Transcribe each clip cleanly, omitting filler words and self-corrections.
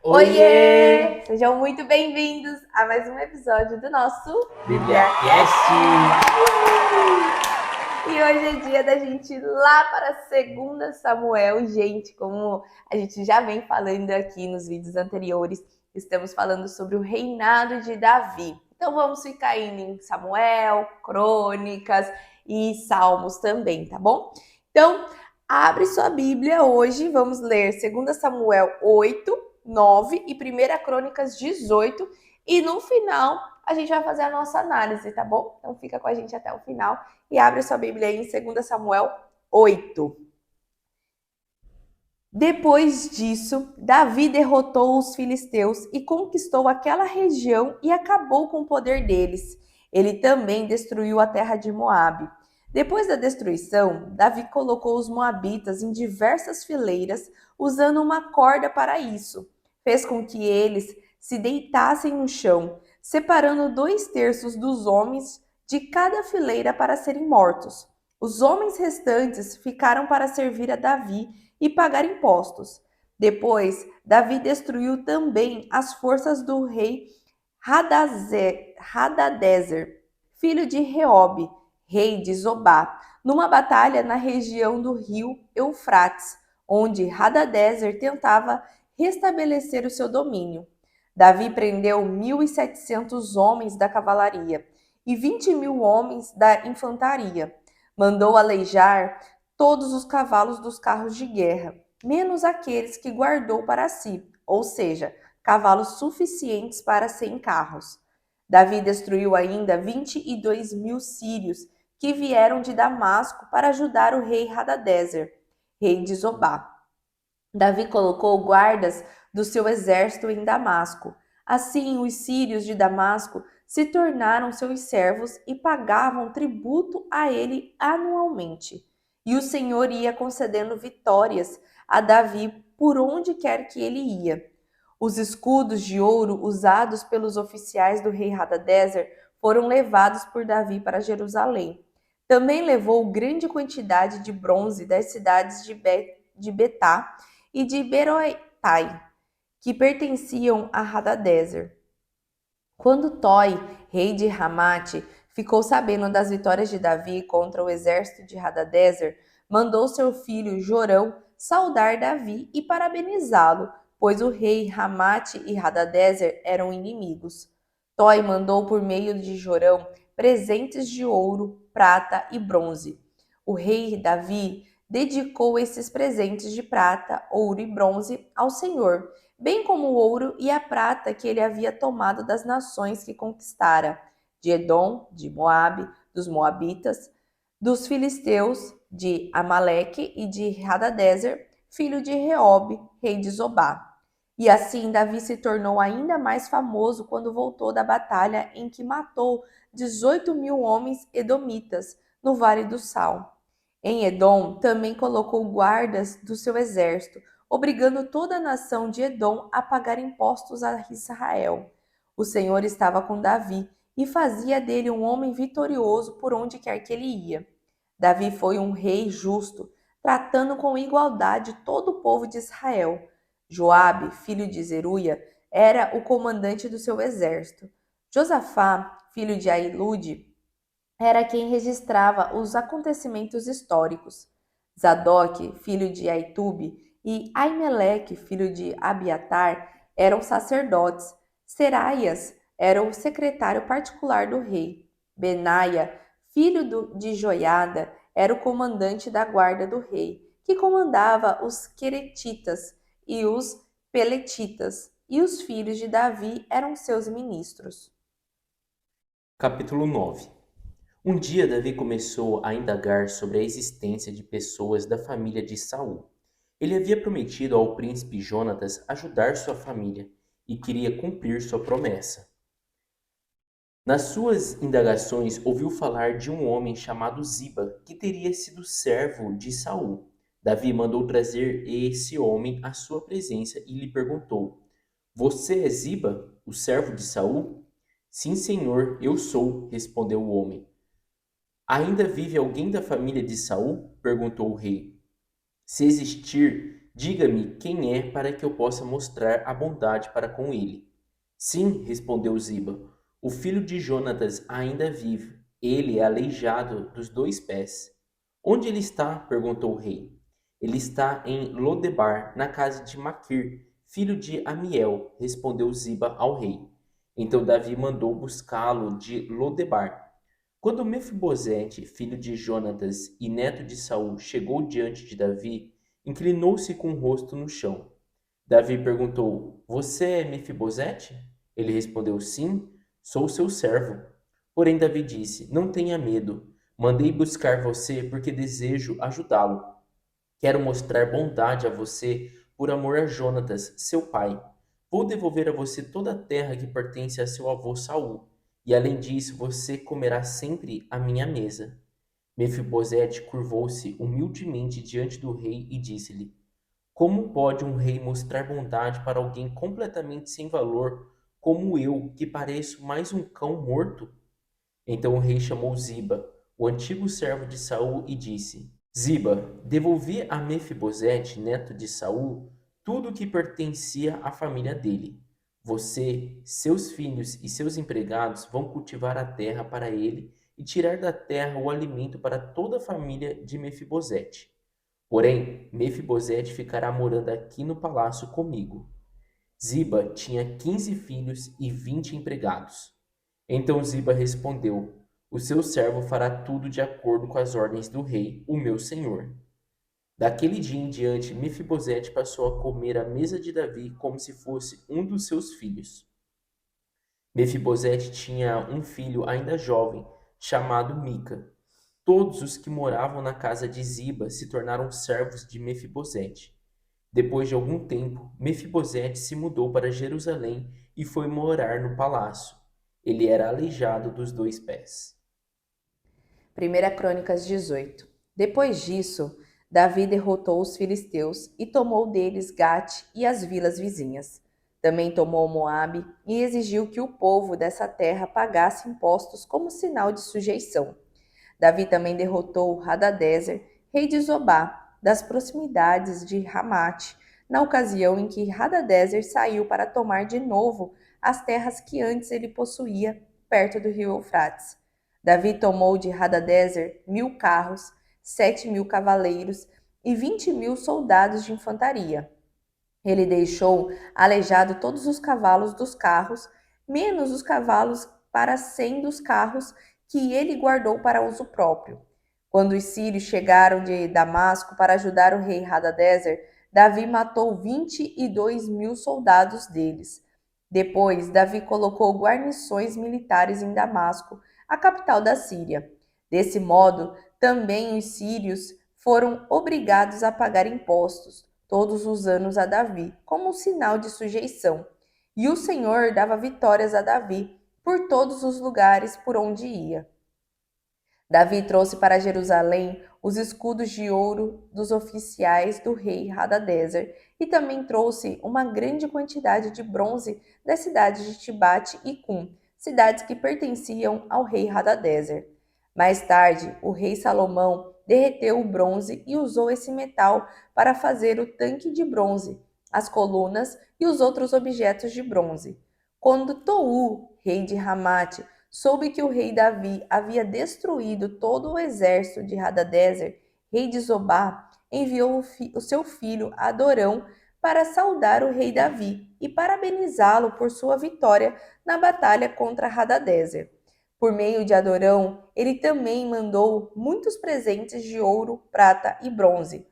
Oiê! Oiê! Sejam muito bem-vindos a mais um episódio do nosso BíbliaCast! E hoje é dia da gente ir lá para 2 Samuel. Gente, como a gente já vem falando aqui nos vídeos anteriores, estamos falando sobre o reinado de Davi. Então vamos ficar indo em Samuel, Crônicas e Salmos também, tá bom? Então, abre sua Bíblia hoje, vamos ler 2 Samuel 8, 9 e 1 Crônicas 18. E no final a gente vai fazer a nossa análise, tá bom? Então fica com a gente até o final e abre sua Bíblia aí em 2 Samuel 8. Depois disso, Davi derrotou os filisteus e conquistou aquela região e acabou com o poder deles. Ele também destruiu a terra de Moabe. Depois da destruição, Davi colocou os moabitas em diversas fileiras, usando uma corda para isso. Fez com que eles se deitassem no chão, separando 2/3 dos homens de cada fileira para serem mortos. Os homens restantes ficaram para servir a Davi e pagar impostos. Depois, Davi destruiu também as forças do rei Hadadezer, filho de Reobe, rei de Zobá, numa batalha na região do rio Eufrates, onde Hadadezer tentava restabelecer o seu domínio. Davi prendeu 1.700 homens da cavalaria e 20.000 homens da infantaria. Mandou aleijar todos os cavalos dos carros de guerra, menos aqueles que guardou para si, ou seja, cavalos suficientes para 100 carros. Davi destruiu ainda 22.000 sírios que vieram de Damasco para ajudar o rei Hadadezer, rei de Zobá. Davi colocou guardas do seu exército em Damasco. Assim, os sírios de Damasco se tornaram seus servos e pagavam tributo a ele anualmente. E o Senhor ia concedendo vitórias a Davi por onde quer que ele ia. Os escudos de ouro usados pelos oficiais do rei Hadadezer foram levados por Davi para Jerusalém. Também levou grande quantidade de bronze das cidades de Betá e de Berotai, que pertenciam a Hadadezer. Quando Toi, rei de Ramate, ficou sabendo das vitórias de Davi contra o exército de Hadadezer, mandou seu filho Jorão saudar Davi e parabenizá-lo, pois o rei Ramate e Hadadezer eram inimigos. Toi mandou por meio de Jorão presentes de ouro, prata e bronze. O rei Davi dedicou esses presentes de prata, ouro e bronze ao Senhor, bem como o ouro e a prata que ele havia tomado das nações que conquistara, de Edom, de Moabe, dos Moabitas, dos filisteus, de Amaleque e de Hadadezer, filho de Reobe, rei de Zobá. E assim Davi se tornou ainda mais famoso quando voltou da batalha em que matou 18.000 homens edomitas no Vale do Sal. Em Edom, também colocou guardas do seu exército, obrigando toda a nação de Edom a pagar impostos a Israel. O Senhor estava com Davi e fazia dele um homem vitorioso por onde quer que ele ia. Davi foi um rei justo, tratando com igualdade todo o povo de Israel. Joabe, filho de Zeruia, era o comandante do seu exército. Josafá, filho de Ahilude, era quem registrava os acontecimentos históricos. Zadok, filho de Aitube, e Aimeleque, filho de Abiatar, eram sacerdotes. Seraias era o secretário particular do rei. Benaia, de Joiada, era o comandante da guarda do rei, que comandava os queretitas e os peletitas, e os filhos de Davi eram seus ministros. Capítulo 9. Um dia Davi começou a indagar sobre a existência de pessoas da família de Saul. Ele havia prometido ao príncipe Jonatas ajudar sua família e queria cumprir sua promessa. Nas suas indagações, ouviu falar de um homem chamado Ziba, que teria sido servo de Saul. Davi mandou trazer esse homem à sua presença e lhe perguntou: Você é Ziba, o servo de Saul? Sim, senhor, eu sou, respondeu o homem. Ainda vive alguém da família de Saul? Perguntou o rei. Se existir, Diga-me quem é para que eu possa mostrar a bondade para com ele. Sim, respondeu Ziba. O filho de Jonatas ainda vive. Ele é aleijado dos 2 pés. Onde ele está? Perguntou o rei. Ele está em Lodebar, na casa de Maquir, filho de Amiel, respondeu Ziba ao rei. Então Davi mandou buscá-lo de Lodebar. Quando Mefibosete, filho de Jonatas e neto de Saul, chegou diante de Davi, inclinou-se com o rosto no chão. Davi perguntou: Você é Mefibosete? Ele respondeu: Sim, sou seu servo. Porém Davi disse: Não tenha medo. Mandei buscar você porque desejo ajudá-lo. Quero mostrar bondade a você por amor a Jonatas, seu pai. Vou devolver a você toda a terra que pertence a seu avô Saul, e além disso, você comerá sempre à minha mesa. Mefibosete curvou-se humildemente diante do rei e disse-lhe: Como pode um rei mostrar bondade para alguém completamente sem valor, como eu, que pareço mais um cão morto? Então o rei chamou Ziba, o antigo servo de Saul, e disse: Ziba, devolvi a Mefibosete, neto de Saul, tudo o que pertencia à família dele. Você, seus filhos e seus empregados vão cultivar a terra para ele e tirar da terra o alimento para toda a família de Mefibosete. Porém, Mefibosete ficará morando aqui no palácio comigo. Ziba tinha 15 filhos e 20 empregados. Então Ziba respondeu: O seu servo fará tudo de acordo com as ordens do rei, o meu senhor. Daquele dia em diante, Mefibosete passou a comer à mesa de Davi como se fosse um dos seus filhos. Mefibosete tinha um filho ainda jovem, chamado Mica. Todos os que moravam na casa de Ziba se tornaram servos de Mefibosete. Depois de algum tempo, Mefibosete se mudou para Jerusalém e foi morar no palácio. Ele era aleijado dos 2 pés. 1 Crônicas 18. Depois disso, Davi derrotou os filisteus e tomou deles Gate e as vilas vizinhas. Também tomou Moabe e exigiu que o povo dessa terra pagasse impostos como sinal de sujeição. Davi também derrotou Hadadezer, rei de Zobá, das proximidades de Ramate, na ocasião em que Hadadezer saiu para tomar de novo as terras que antes ele possuía perto do rio Eufrates. Davi tomou de Hadadezer 1.000 carros, 7.000 cavaleiros e 20.000 soldados de infantaria. Ele deixou aleijado todos os cavalos dos carros, menos os cavalos para 100 dos carros que ele guardou para uso próprio. Quando os sírios chegaram de Damasco para ajudar o rei Hadadezer, Davi matou 22.000 soldados deles. Depois, Davi colocou guarnições militares em Damasco, a capital da Síria. Desse modo, também os sírios foram obrigados a pagar impostos todos os anos a Davi, como um sinal de sujeição. E o Senhor dava vitórias a Davi por todos os lugares por onde ia. Davi trouxe para Jerusalém os escudos de ouro dos oficiais do rei Hadadezer e também trouxe uma grande quantidade de bronze das cidades de Tibate e Cum, cidades que pertenciam ao rei Hadadezer. Mais tarde, o rei Salomão derreteu o bronze e usou esse metal para fazer o tanque de bronze, as colunas e os outros objetos de bronze. Quando Tou, rei de Ramate, soube que o rei Davi havia destruído todo o exército de Hadadezer, rei de Zobá, enviou o seu filho Adorão para saudar o rei Davi e parabenizá-lo por sua vitória na batalha contra Hadadezer. Por meio de Adorão, ele também mandou muitos presentes de ouro, prata e bronze,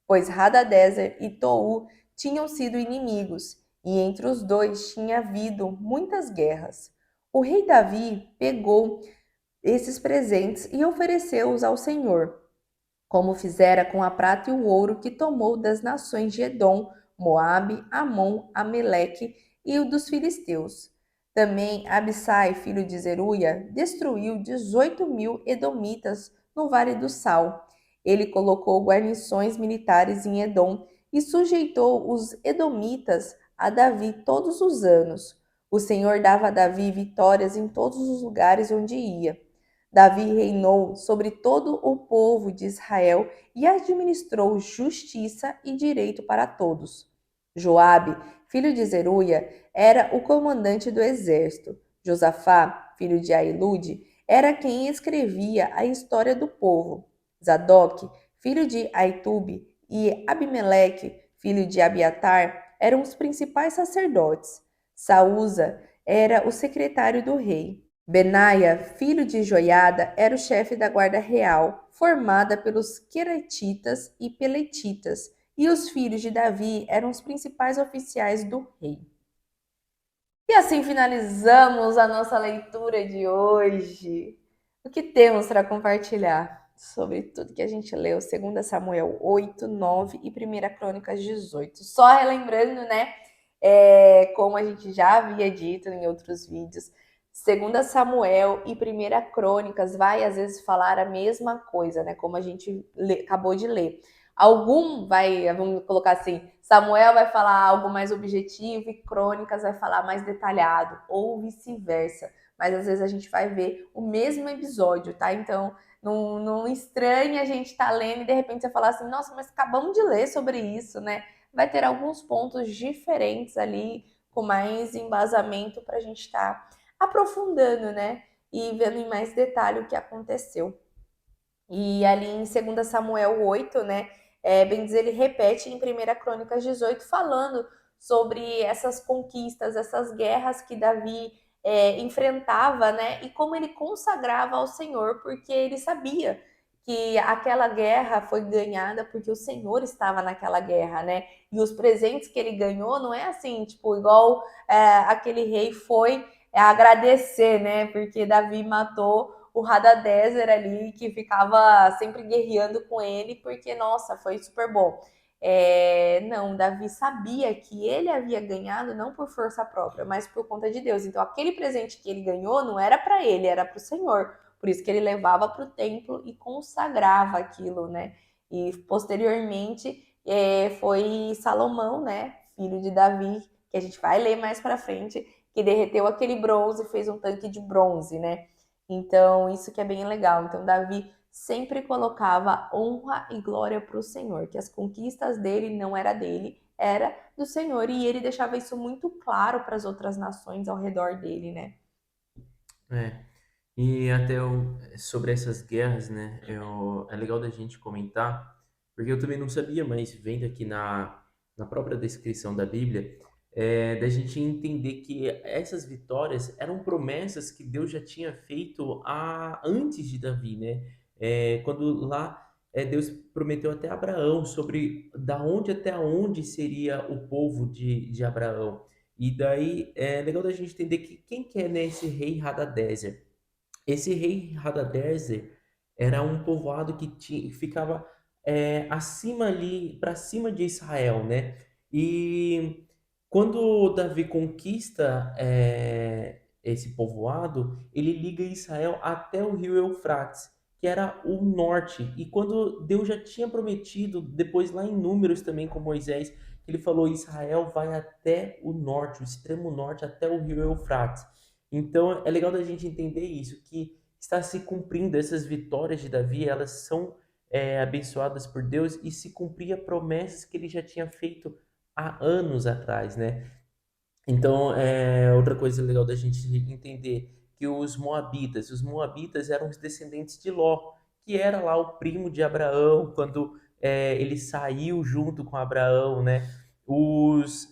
pois Hadadezer e Tou tinham sido inimigos, e entre os dois tinha havido muitas guerras. O rei Davi pegou esses presentes e ofereceu-os ao Senhor, como fizera com a prata e o ouro que tomou das nações de Edom, Moabe, Amon, Ameleque e o dos filisteus. Também Abissai, filho de Zeruia, destruiu 18.000 edomitas no Vale do Sal. Ele colocou guarnições militares em Edom e sujeitou os edomitas a Davi todos os anos. O Senhor dava a Davi vitórias em todos os lugares onde ia. Davi reinou sobre todo o povo de Israel e administrou justiça e direito para todos. Joabe, filho de Zeruia, era o comandante do exército. Josafá, filho de Ahilude, era quem escrevia a história do povo. Zadok, filho de Aitube, e Abimeleque, filho de Abiatar, eram os principais sacerdotes. Saúza era o secretário do rei. Benaia, filho de Joiada, era o chefe da guarda real, formada pelos queretitas e peletitas, e os filhos de Davi eram os principais oficiais do rei. E assim finalizamos a nossa leitura de hoje. O que temos para compartilhar sobre tudo que a gente leu? 2 Samuel 8, 9 e 1 Crônicas 18. Só relembrando, né? Como a gente já havia dito em outros vídeos, 2 Samuel e 1 Crônicas vai às vezes falar a mesma coisa, né? Como a gente acabou de ler. Vamos colocar assim, Samuel vai falar algo mais objetivo e Crônicas vai falar mais detalhado, ou vice-versa. Mas às vezes a gente vai ver o mesmo episódio, tá? Então, não estranhe a gente estar lendo e de repente você falar assim, nossa, mas acabamos de ler sobre isso, né? Vai ter alguns pontos diferentes ali, com mais embasamento para a gente estar aprofundando, né? E vendo em mais detalhe o que aconteceu. E ali em 2 Samuel 8, né? Bem dizer, ele repete em 1 Crônicas 18, falando sobre essas conquistas, essas guerras que Davi enfrentava, né? E como ele consagrava ao Senhor, porque ele sabia que aquela guerra foi ganhada porque o Senhor estava naquela guerra, né? E os presentes que ele ganhou não é assim, tipo, igual aquele rei foi agradecer, né? Porque Davi matou o Hadadezer ali, que ficava sempre guerreando com ele, porque, nossa, foi super bom. Não, Davi sabia que ele havia ganhado não por força própria, mas por conta de Deus. Então, aquele presente que ele ganhou não era para ele, era para o Senhor. Por isso que ele levava para o templo e consagrava aquilo, né? E posteriormente foi Salomão, né, filho de Davi, que a gente vai ler mais para frente, que derreteu aquele bronze e fez um tanque de bronze, né? Então, isso que é bem legal. Então, Davi sempre colocava honra e glória para o Senhor, que as conquistas dele não era dele, era do Senhor, e ele deixava isso muito claro para as outras nações ao redor dele, né? É. E até sobre essas guerras, né? É legal da gente comentar, porque eu também não sabia, mas vendo aqui na própria descrição da Bíblia, da gente entender que essas vitórias eram promessas que Deus já tinha feito antes de Davi, né? Quando lá Deus prometeu até a Abraão sobre da onde até onde seria o povo de Abraão. E daí é legal da gente entender que quem que é, né, esse rei Hadadezer? Esse rei Hadadezer era um povoado que ficava acima ali, para cima de Israel, né? E quando Davi conquista esse povoado, ele liga Israel até o rio Eufrates, que era o norte. E quando Deus já tinha prometido, depois lá em Números também com Moisés, ele falou: Israel vai até o norte, o extremo norte, até o rio Eufrates. Então é legal da gente entender isso, que está se cumprindo essas vitórias de Davi, elas são abençoadas por Deus e se cumpria promessas que ele já tinha feito há anos atrás, né? Então, outra coisa legal da gente entender que os moabitas eram os descendentes de Ló, que era lá o primo de Abraão, quando ele saiu junto com Abraão, né? Os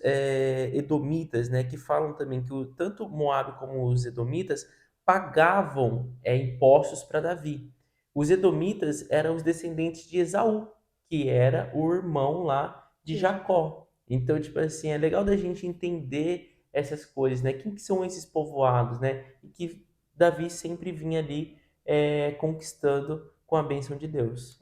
edomitas, né? Que falam também que tanto Moabe como os edomitas pagavam impostos para Davi. Os edomitas eram os descendentes de Esaú, que era o irmão lá de Sim. Jacó. Então, tipo assim, é legal da gente entender essas coisas, né? Quem que são esses povoados, né? E que Davi sempre vinha ali conquistando com a bênção de Deus.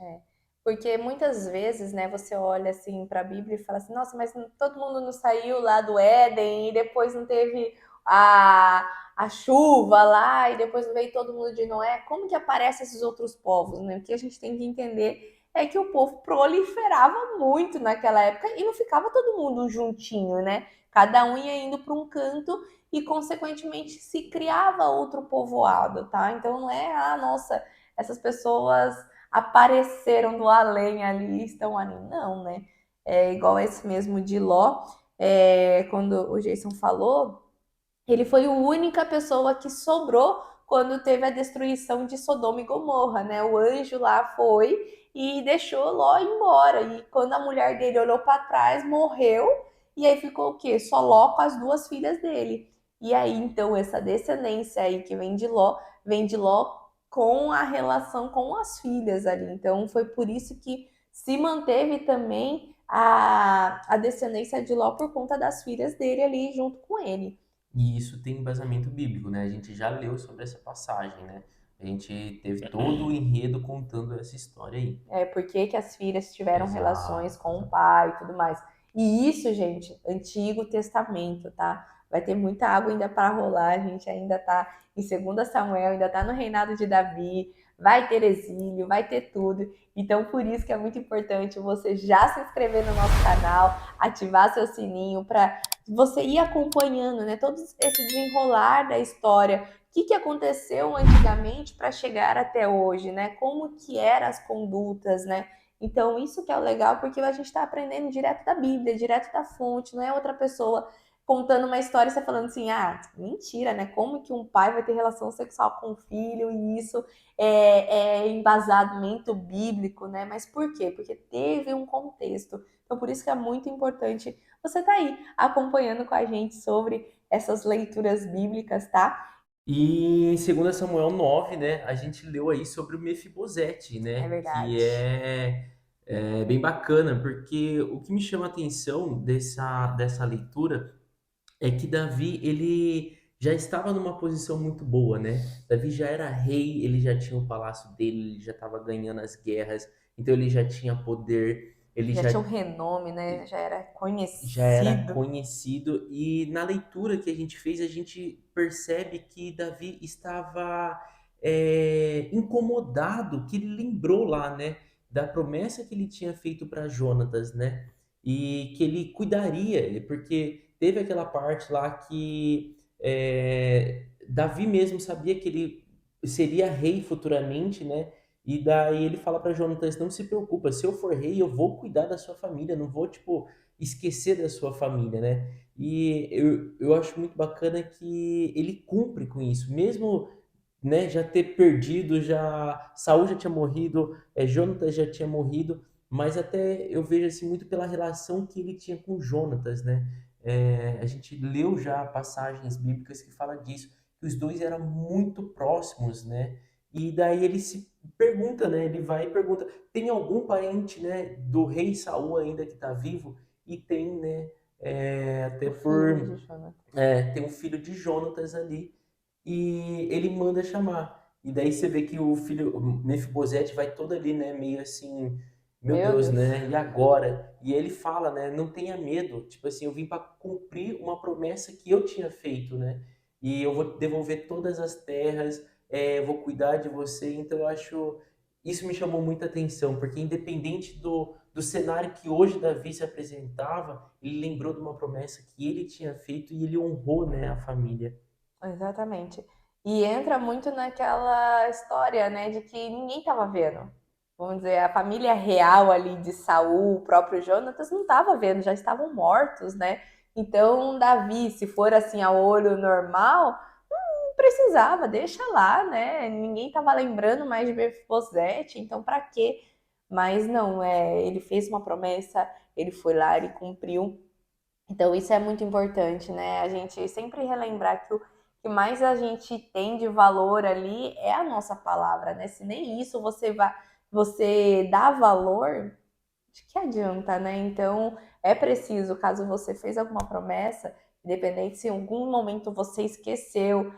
Porque muitas vezes, né, você olha assim para a Bíblia e fala assim, nossa, mas todo mundo não saiu lá do Éden e depois não teve a chuva lá e depois não veio todo mundo de Noé. Como que aparecem esses outros povos, né? O que a gente tem que entender é que o povo proliferava muito naquela época e não ficava todo mundo juntinho, né? Cada um ia indo para um canto e, consequentemente, se criava outro povoado, tá? Então não é, nossa, essas pessoas apareceram do além ali, estão ali. Não, né? É igual esse mesmo de Ló, quando o Jason falou, ele foi a única pessoa que sobrou quando teve a destruição de Sodoma e Gomorra, né? O anjo lá foi e deixou Ló embora. E quando a mulher dele olhou para trás, morreu. E aí ficou o quê? Só Ló com as duas filhas dele. E aí, então, essa descendência aí que vem de Ló com a relação com as filhas ali. Então, foi por isso que se manteve também a descendência de Ló por conta das filhas dele ali junto com ele. E isso tem embasamento bíblico, né? A gente já leu sobre essa passagem, né? A gente teve todo o enredo contando essa história aí. Por que que as filhas tiveram relações Exato, com o exato. pai e tudo mais. E isso, gente, Antigo Testamento, tá? Vai ter muita água ainda para rolar, a gente ainda tá em 2 Samuel, ainda tá no reinado de Davi, vai ter exílio, vai ter tudo. Então, por isso que é muito importante você já se inscrever no nosso canal, ativar seu sininho para você ir acompanhando, né, todo esse desenrolar da história, que aconteceu antigamente para chegar até hoje, né? Como que eram as condutas, né? Então, isso que é o legal, porque a gente está aprendendo direto da Bíblia, direto da fonte, não é outra pessoa contando uma história e você falando assim, mentira, né? Como que um pai vai ter relação sexual com o filho e isso é embasamento bíblico, né? Mas por quê? Porque teve um contexto. Então, por isso que é muito importante você estar aí acompanhando com a gente sobre essas leituras bíblicas, tá? E em 2 Samuel 9, né, a gente leu aí sobre o Mefibosete, É né, que verdade. é bem bacana, porque o que me chama a atenção dessa leitura é que Davi, ele já estava numa posição muito boa, né? Davi já era rei, ele já tinha o palácio dele, ele já estava ganhando as guerras, então ele já tinha poder, ele Já já tinha um renome, né? Já era já era conhecido. conhecido e na leitura que a gente fez a gente percebe que Davi estava incomodado, que ele lembrou lá, né, da promessa que ele tinha feito para Jonatas, né, e que ele cuidaria, porque teve aquela parte lá que Davi mesmo sabia que ele seria rei futuramente, né, e daí ele fala para Jonatas, não se preocupa, se eu for rei eu vou cuidar da sua família, não vou tipo esquecer da sua família, né? E eu acho muito bacana que ele cumpre com isso, mesmo, né, já ter perdido, já Saul já tinha morrido, Jonatas já tinha morrido, mas até eu vejo assim muito pela relação que ele tinha com Jonatas, né? A gente leu já passagens bíblicas que fala disso, que os dois eram muito próximos, né? E daí ele se pergunta, né? Ele vai e pergunta: tem algum parente, né, do rei Saul ainda que está vivo? E tem, né, até O filho por de Jonatas. tem um filho de Jonatas ali e ele manda chamar. E daí você vê que o filho, o Mefibosete, vai todo ali, né, meio assim, meu Meu Deus, Deus. né, e agora? E ele fala, né, não tenha medo, tipo assim, eu vim para cumprir uma promessa que eu tinha feito, né, e eu vou devolver todas as terras, eu vou cuidar de você, então eu acho, isso me chamou muita atenção, porque independente do cenário que hoje Davi se apresentava, ele lembrou de uma promessa que ele tinha feito e ele honrou, né, a família. Exatamente. E entra muito naquela história, né, de que ninguém estava vendo. Vamos dizer, a família real ali de Saul, o próprio Jonatas, não estava vendo, já estavam mortos, né? Então, Davi, se for assim a olho normal, não precisava, deixa lá, né? Ninguém estava lembrando mais de Mefibosete, então para quê? Mas não, ele fez uma promessa, ele foi lá, ele cumpriu. Então, isso é muito importante, né? A gente sempre relembrar que o que mais a gente tem de valor ali é a nossa palavra, né? Se nem isso você dá valor, de que adianta, né? Então, é preciso, caso você fez alguma promessa, independente se em algum momento você esqueceu,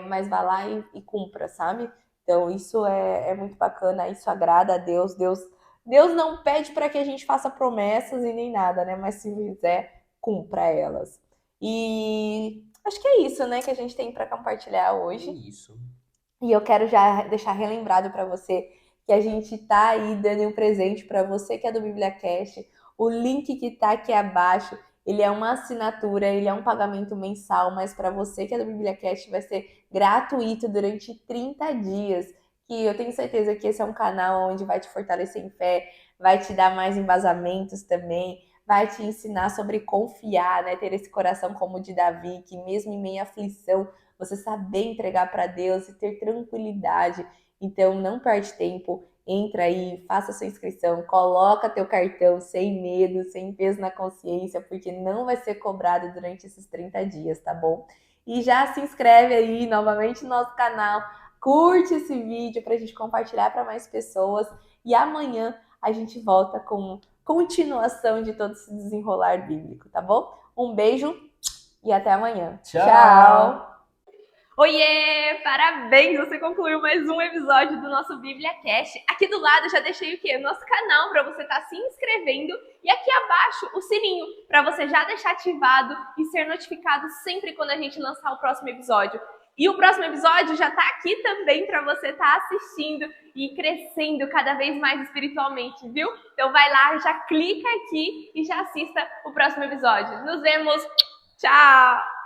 mas vá lá e cumpra, sabe? Então, isso é muito bacana, isso agrada a Deus. Deus não pede para que a gente faça promessas e nem nada, né? Mas se fizer, cumpra elas. E acho que é isso, né, que a gente tem para compartilhar É hoje. isso. E eu quero já deixar relembrado para você que a gente tá aí dando um presente para você que é do BíbliaCast. O link que tá aqui abaixo, ele é uma assinatura, ele é um pagamento mensal, mas para você que é do BíbliaCast vai ser gratuito durante 30 dias. Que eu tenho certeza que esse é um canal onde vai te fortalecer em fé, vai te dar mais embasamentos também, vai te ensinar sobre confiar, né? Ter esse coração como o de Davi, que mesmo em meio à aflição, você saber entregar para Deus e ter tranquilidade. Então, não perde tempo, entra aí, faça sua inscrição, coloca teu cartão sem medo, sem peso na consciência, porque não vai ser cobrado durante esses 30 dias, tá bom? E já se inscreve aí novamente no nosso canal, curte esse vídeo para a gente compartilhar para mais pessoas e amanhã a gente volta com continuação de todo esse desenrolar bíblico, tá bom? Um beijo e até amanhã. Tchau! Tchau! Oiê! Parabéns! Você concluiu mais um episódio do nosso BíbliaCast. Aqui do lado eu já deixei o quê? O nosso canal para você estar se inscrevendo e aqui abaixo o sininho para você já deixar ativado e ser notificado sempre quando a gente lançar o próximo episódio. E o próximo episódio já tá aqui também para você estar assistindo e crescendo cada vez mais espiritualmente, viu? Então vai lá, já clica aqui e já assista o próximo episódio. Nos vemos! Tchau!